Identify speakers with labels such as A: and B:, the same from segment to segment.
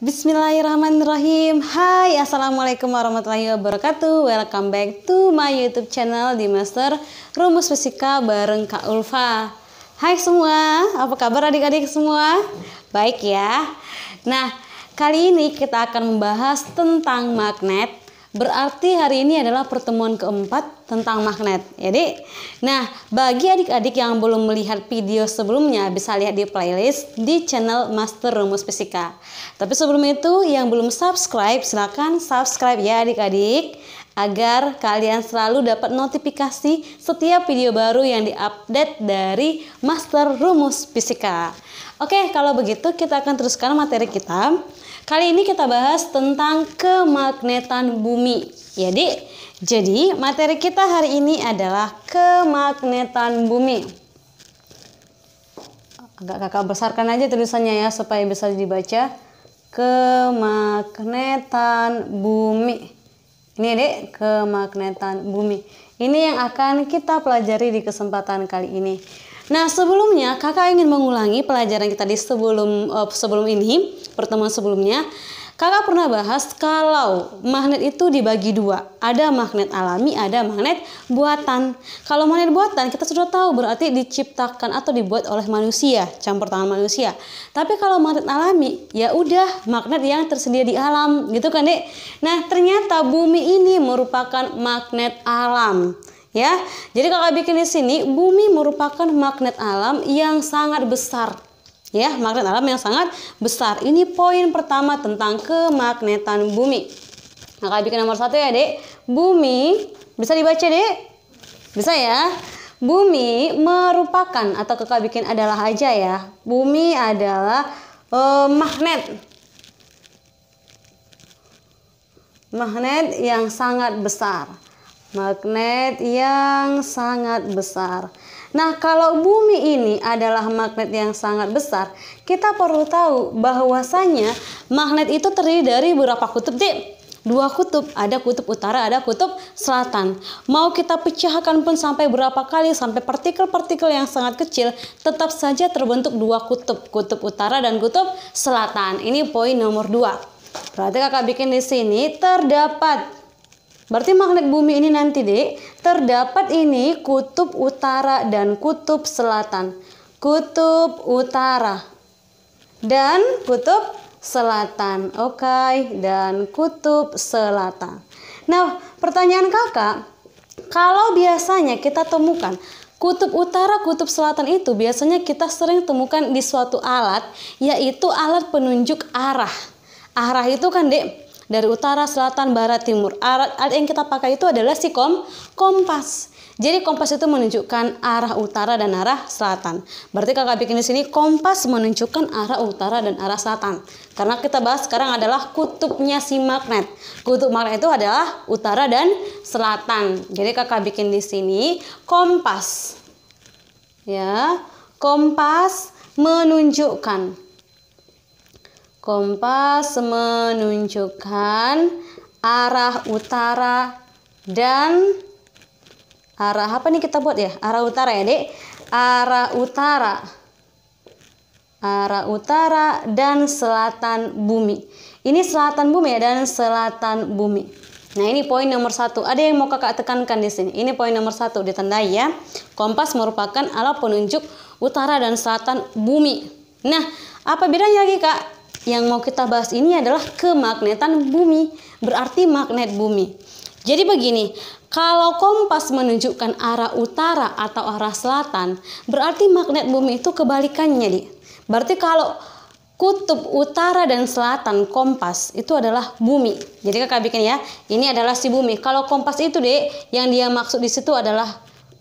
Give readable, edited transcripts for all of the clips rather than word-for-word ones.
A: Bismillahirrahmanirrahim. Hai, assalamualaikum warahmatullahi wabarakatuh. Welcome back to my YouTube channel di Master Rumus Fisika bareng Kak Ulfa. Hai semua, apa kabar adik-adik semua? Baik ya. Nah, kali ini kita akan membahas tentang magnet. Berarti hari ini adalah pertemuan keempat tentang magnet, ya Dik. Nah, bagi adik-adik yang belum melihat video sebelumnya, bisa lihat di playlist di channel Master Rumus Fisika. Tapi sebelum itu, yang belum subscribe, silakan subscribe ya adik-adik, agar kalian selalu dapat notifikasi setiap video baru yang diupdate dari Master Rumus Fisika. Oke, kalau begitu kita akan teruskan materi kita. Kali ini kita bahas tentang kemagnetan bumi, ya Dik. Jadi materi kita hari ini adalah kemagnetan bumi. Agak kakak besarkan aja tulisannya ya supaya bisa dibaca. Kemagnetan bumi. Ini Dek, kemagnetan bumi. Ini yang akan kita pelajari di kesempatan kali ini. Nah, sebelumnya kakak ingin mengulangi pelajaran kita di sebelum ini, pertemuan sebelumnya. Kakak pernah bahas kalau magnet itu dibagi dua. Ada magnet alami, ada magnet buatan. Kalau magnet buatan kita sudah tahu berarti diciptakan atau dibuat oleh manusia, campur tangan manusia. Tapi kalau magnet alami, ya udah magnet yang tersedia di alam, gitu kan Dek? Nah, ternyata bumi ini merupakan magnet alam. Ya, jadi kakak bikin di sini, bumi merupakan magnet alam yang sangat besar. Ya, magnet alam yang sangat besar. Ini poin pertama tentang kemagnetan bumi. Kakak bikin nomor 1 ya Dek. Bumi, bisa dibaca Dek? Bisa ya. Bumi merupakan, atau kakak bikin adalah aja ya. Bumi adalah magnet. Magnet yang sangat besar. Magnet yang sangat besar. Nah, kalau bumi ini adalah magnet yang sangat besar, kita perlu tahu bahwasanya magnet itu terdiri dari berapa kutub, Dik? 2 kutub, ada kutub utara, ada kutub selatan. Mau kita pecahkan pun sampai berapa kali, sampai partikel-partikel yang sangat kecil, tetap saja terbentuk 2 kutub, kutub utara dan kutub selatan. Ini poin nomor 2. Berarti kakak bikin di sini terdapat. Berarti magnet bumi ini nanti Dek, terdapat ini kutub utara dan kutub selatan. Kutub utara dan kutub selatan. Oke, dan kutub selatan. Nah, pertanyaan kakak, kalau biasanya kita temukan kutub utara, kutub selatan itu biasanya kita sering temukan di suatu alat, yaitu alat penunjuk arah. Arah itu kan Dek, dari utara, selatan, barat, timur. Alat yang kita pakai itu adalah si kompas. Jadi kompas itu menunjukkan arah utara dan arah selatan. Berarti kakak bikin di sini kompas menunjukkan arah utara dan arah selatan. Karena kita bahas sekarang adalah kutubnya si magnet. Kutub magnet itu adalah utara dan selatan. Jadi kakak bikin di sini kompas. Ya, kompas menunjukkan. Kompas menunjukkan arah utara dan arah apa nih kita buat ya? Arah utara ya Dek? Arah utara. Arah utara dan selatan bumi. Ini selatan bumi ya, dan selatan bumi. Nah, ini poin nomor 1. Ada yang mau kakak tekankan di sini? Ini poin nomor 1, ditandai ya. Kompas merupakan alat penunjuk utara dan selatan bumi. Nah, apa bedanya lagi Kak? Yang mau kita bahas ini adalah kemagnetan bumi, berarti magnet bumi. Jadi begini, kalau kompas menunjukkan arah utara atau arah selatan, berarti magnet bumi itu kebalikannya, Dik. Berarti kalau kutub utara dan selatan kompas itu adalah bumi. Jadi kakak bikin ya, ini adalah si bumi. Kalau kompas itu Dek, yang dia maksud di situ adalah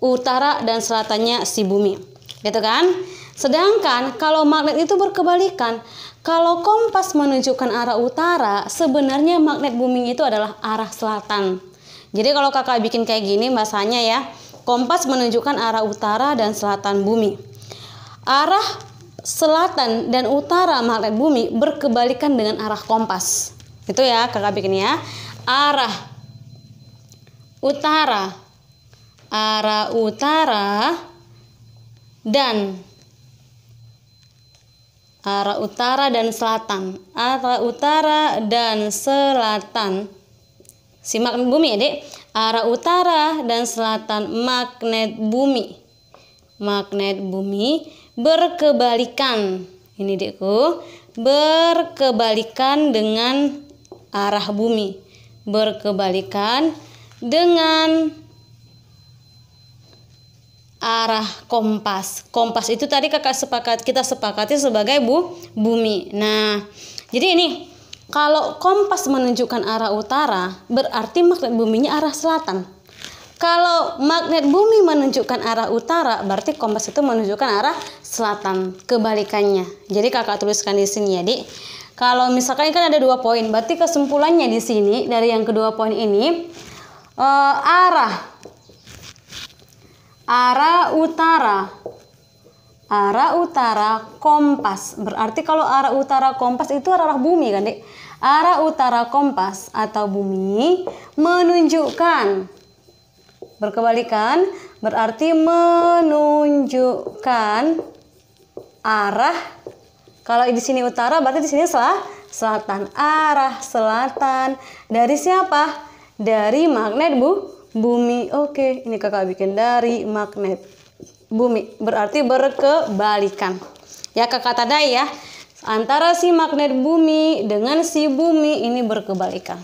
A: utara dan selatannya si bumi. Gitu kan? Sedangkan kalau magnet itu berkebalikan. Kalau kompas menunjukkan arah utara, sebenarnya magnet bumi itu adalah arah selatan. Jadi kalau kakak bikin kayak gini bahasanya ya, kompas menunjukkan arah utara dan selatan bumi. Arah selatan dan utara magnet bumi berkebalikan dengan arah kompas. Itu ya kakak bikin ya. Arah utara dan arah utara dan selatan, arah utara dan selatan. Si magnet bumi ya dek, arah utara dan selatan magnet bumi. Magnet bumi berkebalikan. Ini dekku, berkebalikan dengan arah bumi. Berkebalikan dengan arah kompas. Kompas itu tadi kita sepakati sebagai bumi. Nah, jadi ini kalau kompas menunjukkan arah utara, berarti magnet buminya arah selatan. Kalau magnet bumi menunjukkan arah utara, berarti kompas itu menunjukkan arah selatan. Kebalikannya. Jadi kakak tuliskan di sini ya, Dik. Kalau misalkan kan ada 2 poin, berarti kesimpulannya di sini dari yang kedua poin ini arah utara kompas. Berarti kalau arah utara kompas itu arah bumi kan, Dek? Arah utara kompas atau bumi menunjukkan, berkebalikan, berarti menunjukkan arah. Kalau di sini utara, berarti di sini selatan. Arah selatan dari siapa? Dari magnet bumi. Oke, ini kakak bikin dari magnet bumi. Berarti berkebalikan. Ya kakak tandai ya. Antara si magnet bumi dengan si bumi ini berkebalikan.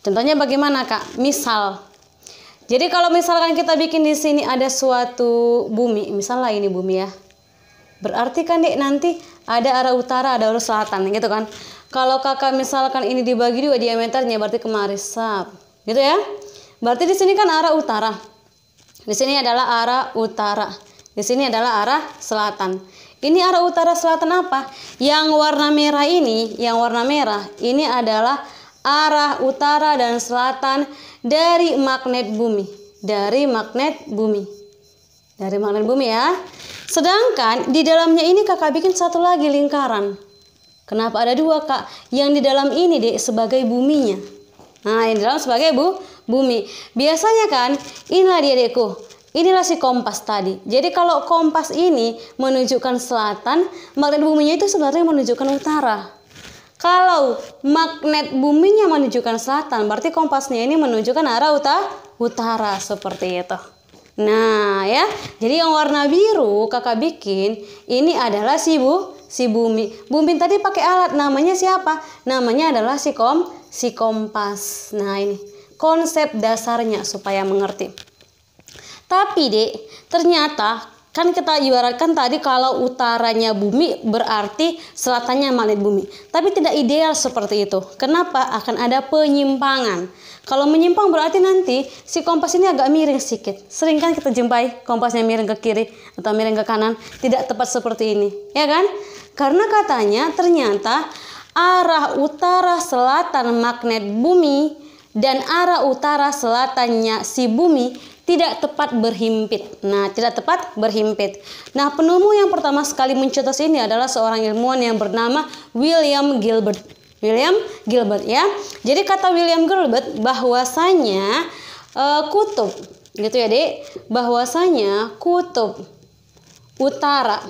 A: Contohnya bagaimana kak? Misal. Jadi kalau misalkan kita bikin di sini ada suatu bumi, misalnya ini bumi ya. Berarti kan dek nanti ada arah utara, ada arah selatan gitu kan. Kalau kakak misalkan ini dibagi 2 diameternya, berarti kemari sap. Gitu ya. Berarti di sini kan arah utara. Di sini adalah arah utara. Di sini adalah arah selatan. Ini arah utara selatan apa? Yang warna merah ini, ini adalah arah utara dan selatan dari magnet bumi. Dari magnet bumi. Dari magnet bumi ya. Sedangkan di dalamnya ini kakak bikin satu lagi lingkaran. Kenapa ada 2 kak? Yang di dalam ini dek sebagai buminya. Nah yang di dalam sebagai bumi. Biasanya kan inilah dia dekku. Inilah si kompas tadi. Jadi kalau kompas ini menunjukkan selatan, magnet buminya itu sebenarnya menunjukkan utara. Kalau magnet buminya menunjukkan selatan, berarti kompasnya ini menunjukkan arah utara seperti itu. Nah ya, jadi yang warna biru kakak bikin ini adalah si bumi. Bumi tadi pakai alat, namanya siapa? Namanya adalah si kompas. Nah ini konsep dasarnya supaya mengerti. Tapi dek, ternyata kan kita ibaratkan tadi kalau utaranya bumi berarti selatannya magnet bumi. Tapi tidak ideal seperti itu. Kenapa? Akan ada penyimpangan. Kalau menyimpang berarti nanti si kompas ini agak miring sedikit. Sering kan kita jumpai kompasnya miring ke kiri atau miring ke kanan. Tidak tepat seperti ini. Ya kan? Karena katanya ternyata arah utara selatan magnet bumi dan arah utara selatannya si bumi tidak tepat berhimpit. Nah, tidak tepat berhimpit. Nah, penemu yang pertama sekali mencetus ini adalah seorang ilmuwan yang bernama William Gilbert. William Gilbert ya. Jadi kata William Gilbert bahwasanya kutub gitu ya, Dek. Bahwasanya kutub utara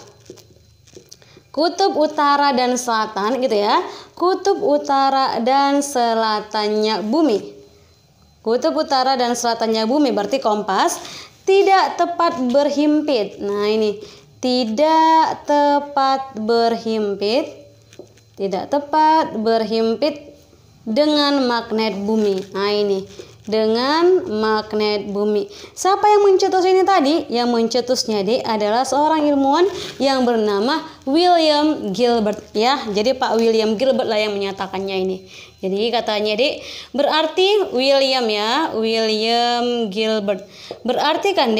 A: dan selatan gitu ya. Kutub utara dan selatannya bumi. Kutub utara dan selatannya bumi berarti kompas tidak tepat berhimpit. Nah, ini tidak tepat berhimpit. Tidak tepat berhimpit dengan magnet bumi. Nah, ini dengan magnet bumi. Siapa yang mencetus ini tadi? Yang mencetusnya adalah seorang ilmuwan yang bernama William Gilbert ya. Jadi Pak William Gilbert lah yang menyatakannya ini. Jadi katanya berarti William ya, William Gilbert. Berarti kan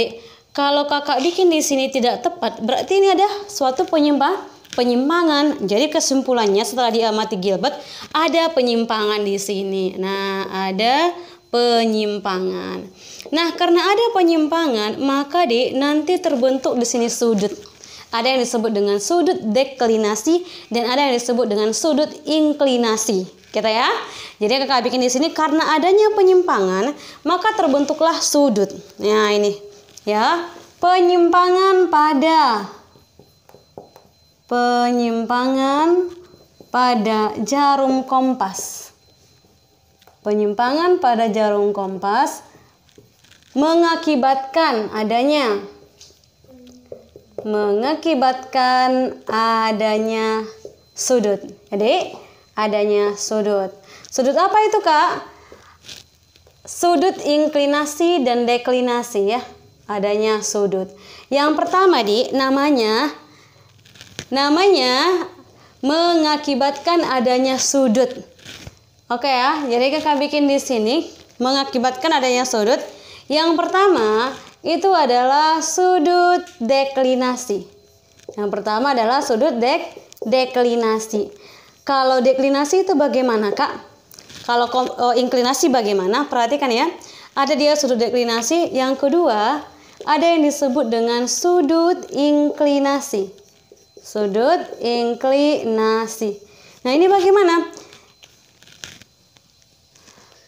A: kalau kakak bikin di sini tidak tepat, berarti ini ada suatu penyimpangan. Jadi kesimpulannya setelah diamati Gilbert ada penyimpangan di sini. Nah, ada penyimpangan. Nah, karena ada penyimpangan, maka nanti terbentuk di sini sudut. Ada yang disebut dengan sudut deklinasi dan ada yang disebut dengan sudut inklinasi. Kita ya. Jadi kakak bikin di sini karena adanya penyimpangan, maka terbentuklah sudut. Nah, ini ya, penyimpangan pada Penyimpangan pada jarum kompas. Penyimpangan pada jarum kompas mengakibatkan adanya sudut. Jadi adanya sudut. Sudut apa itu, Kak? Sudut inklinasi dan deklinasi ya. Adanya sudut. Yang pertama namanya mengakibatkan adanya sudut. Oke ya. Jadi Kakak bikin di sini mengakibatkan adanya sudut. Yang pertama itu adalah sudut deklinasi. Yang pertama adalah sudut deklinasi. Kalau deklinasi itu bagaimana, Kak? Kalau inklinasi bagaimana? Perhatikan ya. Ada dia sudut deklinasi. Yang kedua, ada yang disebut dengan sudut inklinasi. Sudut inklinasi. Nah, ini bagaimana?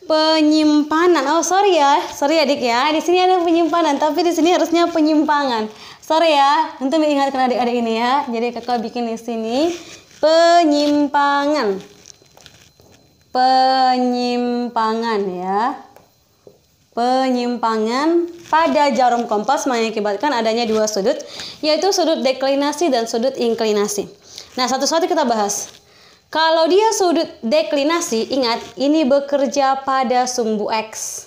A: Penyimpanan. Oh, sorry adik ya. Di sini ada penyimpanan, tapi di sini harusnya penyimpangan. Sorry ya, untuk mengingatkan adik-adik ini ya. Jadi Kakak bikin di sini penyimpangan. Penyimpangan ya. Penyimpangan pada jarum kompas mengakibatkan adanya dua sudut, yaitu sudut deklinasi dan sudut inklinasi. Nah, satu-satu kita bahas. Kalau dia sudut deklinasi, ingat ini bekerja pada sumbu X.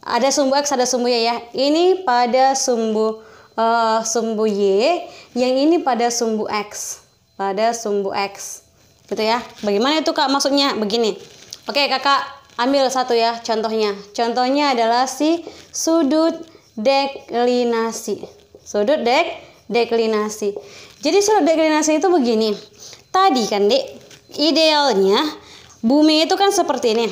A: Ada sumbu X, ada sumbu Y ya. Ini pada sumbu Y, yang ini pada sumbu X. Pada sumbu X. Gitu ya. Bagaimana itu, Kak? Maksudnya begini. Oke, Kakak ambil satu ya contohnya. Contohnya adalah si sudut deklinasi. Sudut deklinasi. Jadi sudut deklinasi itu begini. Tadi kan, Dek, idealnya bumi itu kan seperti ini.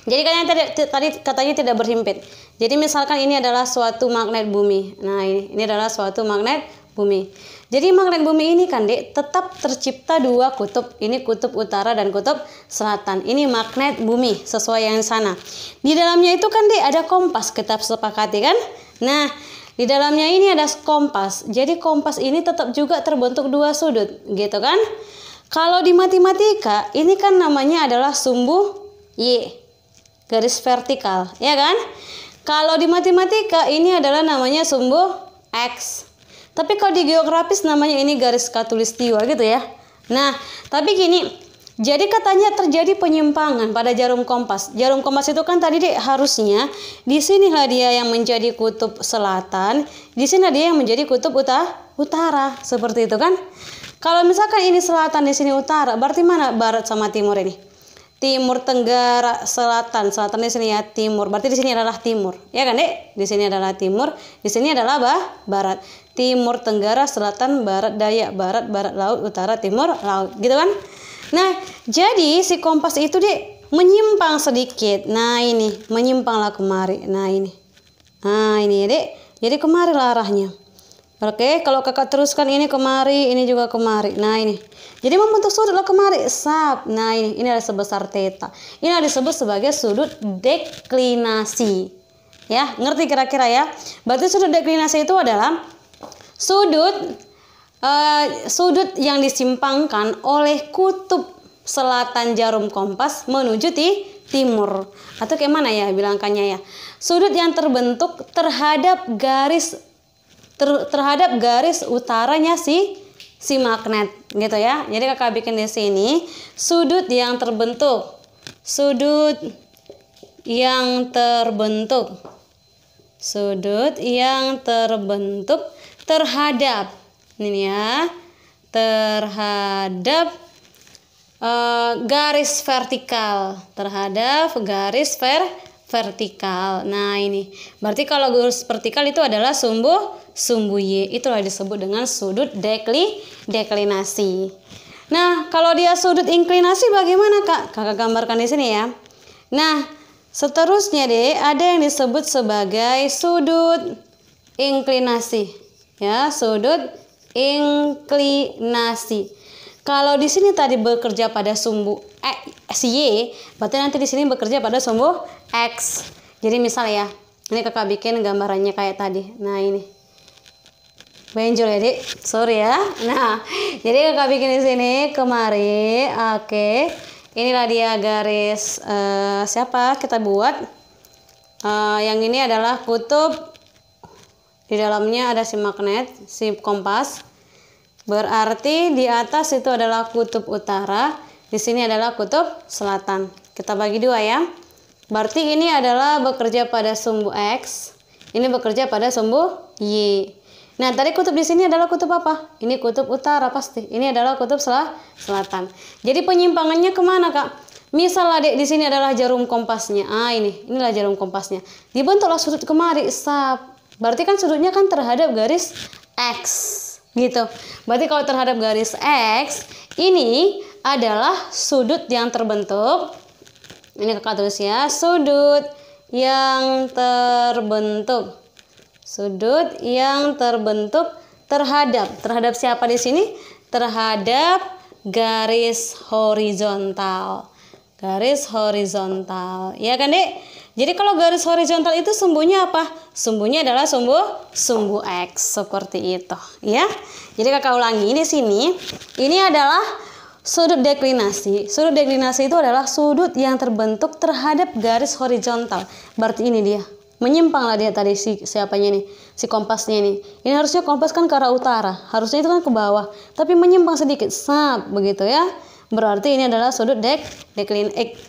A: Jadi kan tadi katanya tidak berhimpit. Jadi misalkan ini adalah suatu magnet bumi. Nah, ini adalah suatu magnet bumi. Jadi magnet bumi ini kan, Dek, tetap tercipta dua kutub. Ini kutub utara dan kutub selatan. Ini magnet bumi sesuai yang sana. Di dalamnya itu kan, Dek, ada kompas. Kita sepakati kan? Nah, di dalamnya ini ada kompas. Jadi kompas ini tetap juga terbentuk dua sudut, gitu kan? Kalau di matematika, ini kan namanya adalah sumbu Y, garis vertikal, ya kan? Kalau di matematika ini adalah namanya sumbu X. Tapi kalau di geografis namanya ini garis khatulistiwa gitu ya. Nah, tapi gini, jadi katanya terjadi penyimpangan pada jarum kompas. Jarum kompas itu kan tadi, Dek, harusnya di sinilah dia yang menjadi kutub selatan, di sini dia yang menjadi kutub utara, seperti itu kan? Kalau misalkan ini selatan, di sini utara, berarti mana barat sama timur ini? Timur tenggara selatan di sini ya timur. Berarti di sini adalah timur. Ya kan, Dek? Di sini adalah timur, di sini adalah barat. Timur tenggara, selatan, barat daya, barat laut, utara timur laut. Gitu kan? Nah, jadi si kompas itu, Dek, menyimpang sedikit. Nah, ini menyimpanglah kemari. Nah, ini. Nah, ini, Dek. Jadi kemarilah arahnya. Oke, kalau Kakak teruskan ini kemari, ini juga kemari. Nah, ini. Jadi membentuk sudutlah kemari. Sap. Nah, ini adalah sebesar theta. Ini adalah disebut sebagai sudut deklinasi. Ya, ngerti kira-kira ya? Berarti sudut deklinasi itu adalah sudut yang disimpangkan oleh kutub selatan jarum kompas menuju timur. Atau kayak mana ya bilangkannya ya? Sudut yang terbentuk terhadap garis utaranya si magnet, gitu ya. Jadi Kakak bikin di sini sudut yang terbentuk terhadap ini ya, terhadap garis vertikal, vertikal. Nah, ini berarti kalau garis vertikal itu adalah sumbu Y, itulah disebut dengan sudut deklinasi. Nah, kalau dia sudut inklinasi bagaimana, Kak? Kakak gambarkan di sini ya. Nah, seterusnya, Dek, ada yang disebut sebagai sudut inklinasi. Ya, sudut inklinasi. Kalau di sini tadi bekerja pada sumbu si Y, berarti nanti di sini bekerja pada sumbu X. Jadi misal ya, ini Kakak bikin gambarannya kayak tadi. Nah, ini. benjol ya Dik, sorry ya. Nah, jadi kakak bikin di sini kemari. Oke, inilah dia garis siapa kita buat. Yang ini adalah kutub, di dalamnya ada si magnet, si kompas. Berarti di atas itu adalah kutub utara, di sini adalah kutub selatan. Kita bagi dua ya. Berarti ini adalah bekerja pada sumbu X, ini bekerja pada sumbu Y. Nah, tadi kutub di sini adalah kutub apa? Ini kutub utara pasti. Ini adalah kutub selatan. Jadi penyimpangannya kemana, Kak? Misal Adik di sini adalah jarum kompasnya. Inilah jarum kompasnya. Dibentuklah sudut kemari, sap. Berarti kan sudutnya kan terhadap garis X, gitu. Berarti kalau terhadap garis X, ini adalah sudut yang terbentuk. Ini kakak tulis ya, sudut yang terbentuk. Sudut yang terbentuk terhadap siapa di sini? Terhadap garis horizontal. Garis horizontal. Ya kan, Dek? Jadi kalau garis horizontal itu sumbunya apa? Sumbunya adalah sumbu X, seperti itu, ya. Jadi kakak ulangi di sini. Ini adalah sudut deklinasi. Sudut deklinasi itu adalah sudut yang terbentuk terhadap garis horizontal. Berarti ini dia. Menyimpang lah dia tadi siapanya nih, si kompasnya nih. Ini harusnya kompas kan ke arah utara, harusnya itu kan ke bawah, tapi menyimpang sedikit, sap, begitu ya. Berarti ini adalah sudut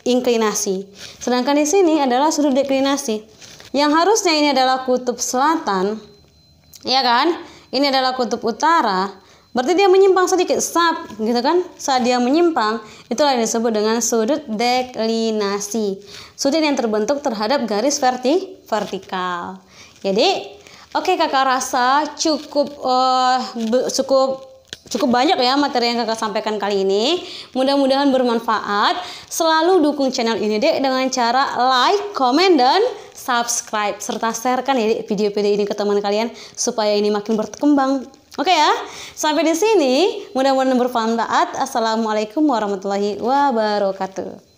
A: inklinasi. Sedangkan di sini adalah sudut deklinasi. Yang harusnya ini adalah kutub selatan, ya kan? Ini adalah kutub utara. Berarti dia menyimpang sedikit, sap, gitu kan? Saat dia menyimpang, itulah yang disebut dengan sudut deklinasi. Sudut yang terbentuk terhadap garis vertikal. Jadi, oke, kakak rasa cukup banyak ya materi yang kakak sampaikan kali ini. Mudah-mudahan bermanfaat. Selalu dukung channel ini Dek dengan cara like, comment, dan subscribe. Serta sharekan ya video-video ini ke teman kalian supaya ini makin berkembang. Oke ya, sampai di sini. Mudah-mudahan bermanfaat. Assalamualaikum warahmatullahi wabarakatuh.